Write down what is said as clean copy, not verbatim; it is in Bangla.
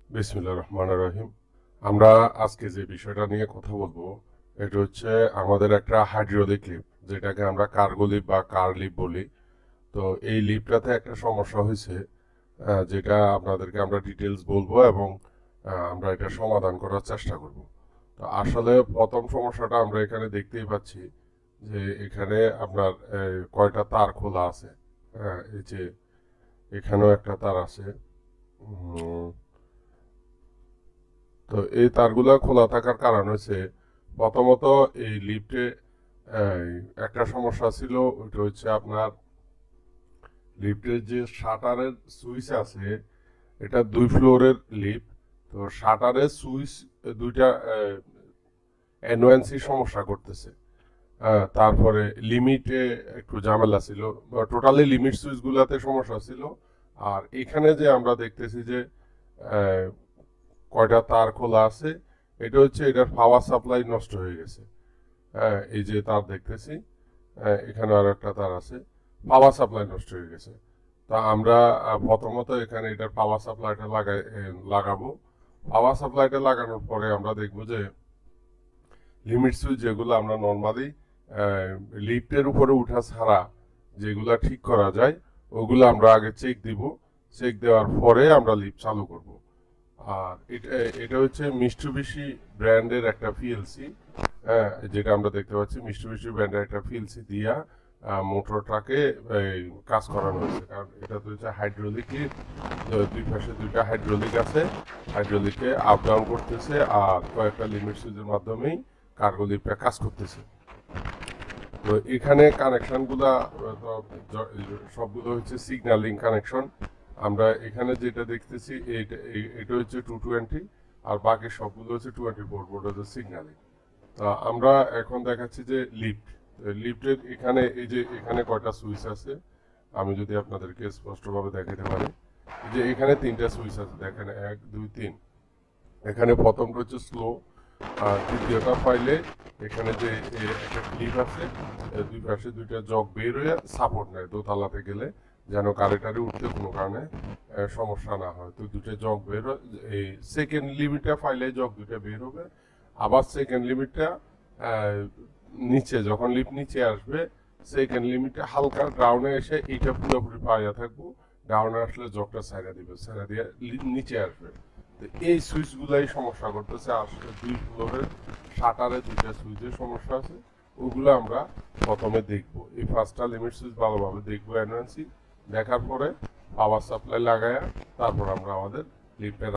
বিসমিল্লাহির রহমানির রহিম। আমরা আজকে যে বিষয়টা নিয়ে কথা বলবো এটা হচ্ছে আমাদের একটা হাইড্রোলিক লিফট, যেটাকে আমরা কার্গো লিফট বা কার লিফট বলি। তো এই লিফটটাতে একটা সমস্যা হয়েছে, যেটা আপনাদেরকে আমরা ডিটেলস বলবো এবং আমরা এটা সমাধান করার চেষ্টা করব। তো আসলে প্রথম সমস্যাটা আমরা এখানে দেখতেই পাচ্ছি যে এখানে আপনার কয়টা তার খোলা আছে। হ্যাঁ, এই যে এখানেও একটা তার আছে। উম, তো এই তারগুলা খোলা থাকার কারণ হচ্ছে প্রথমত এই লিফটে একটা সমস্যা ছিল। ওটা হচ্ছে আপনার লিফটের যে শাটারের সুইচ আছে, এটা 2 ফ্লোরের লিফট। তো শাটারের সুইচ দুইটা এনওএনসি সমস্যা করতেছে। তারপরে লিমিটে একটু ঝামেলা ছিল, টোটালি লিমিট সুইচ গুলাতে সমস্যা ছিল। আর এখানে যে আমরা দেখতেছি যে আহ, কয়টা তার খোলা আছে, এটা হচ্ছে এটার পাওয়ার সাপ্লাই নষ্ট হয়ে গেছে। হ্যাঁ, এই যে তার দেখতেছি, এখানে আর একটা তার আছে, পাওয়ার সাপ্লাই নষ্ট হয়ে গেছে। তা আমরা প্রথমত এখানে এটার পাওয়ার সাপ্লাইটা লাগাবো। পাওয়ার সাপ্লাইটা লাগানোর পরে আমরা দেখবো যে লিমিট সুইচ যেগুলো আমরা নর্মালি লিফটের উপরে উঠা ছাড়া যেগুলা ঠিক করা যায়, ওগুলো আমরা আগে চেক দিব। চেক দেওয়ার পরে আমরা লিফট চালু করব। আর এটা এটা হচ্ছে মিস্টুবিশি ব্র্যান্ডের একটা পিএলসি। হ্যাঁ, যেটা আমরা দেখতে পাচ্ছি মিস্টুবিশি ব্র্যান্ডের একটা পিএলসি দিয়া মোটরটাকে কাজ করানো হয়েছে। কারণ এটা তো হচ্ছে হাইড্রোলিক লিফট, দুই পাশে দুইটা হাইড্রোলিক আছে, হাইড্রোলিকে আপ ডাউন করতেছে আর কয়েকটা লিমিট সুইচের মাধ্যমেই কার্গো লিফটটা কাজ করতেছে। তো এখানে কানেকশনগুলা সবগুলো হচ্ছে সিগন্যালিং কানেকশন। আমরা এখানে যেটা দেখতেছি এটা হচ্ছে 220, আর বাকি সবগুলো হচ্ছে 24 ভোল্ট হচ্ছে সিগন্যালিং। তা আমরা এখন দেখাচ্ছি যে লিফটের এখানে এই যে এখানে কয়টা সুইচ আছে, আমি যদি আপনাদেরকে স্পষ্টভাবে দেখাতে পারি। এই যে এখানে 3টা সুইচ আছে, দেখেন 1 2 3। এখানে প্রথমটা হচ্ছে স্লো, আর দ্বিতীয়টা পাইলে এখানে যে একটা ক্লিপ আছে, দুই পাশে দুইটা জগ বের হয়ে সাপোর্ট নেয় দোতলাতে গেলে, যেন গাড়িটারে উঠতে কোনো কারণে সমস্যা না হয়। তো দুটো জগ বের এই সেকেন্ড লিমিটটা পাইলে জগ দুটো বের হবে। আবার সেকেন্ড লিমিটটা নিচে, যখন লিফট নিচে আসবে সেকেন্ড লিমিটটা হালকা ডাউনে এসে এইটা পুরোপুরি পাইয়া থাকবো। ডাউনে আসলে জগটা ছাইড়া দিবে, ছাইড়া দিয়ে নিচে আসবে। তো এই সুইচগুলাই সমস্যা করতেছে। আসলে 2 ফ্লোরের শাটারে দুইটা সুইচের সমস্যা আছে, ওগুলো আমরা প্রথমে দেখবো। এই 5টা লিমিট সুইচ ভালোভাবে দেখবো এনওএনসি, দেখার পরে পাওয়ার সাপ্লাই লাগায়া তারপর আমরা আমাদের লিফটের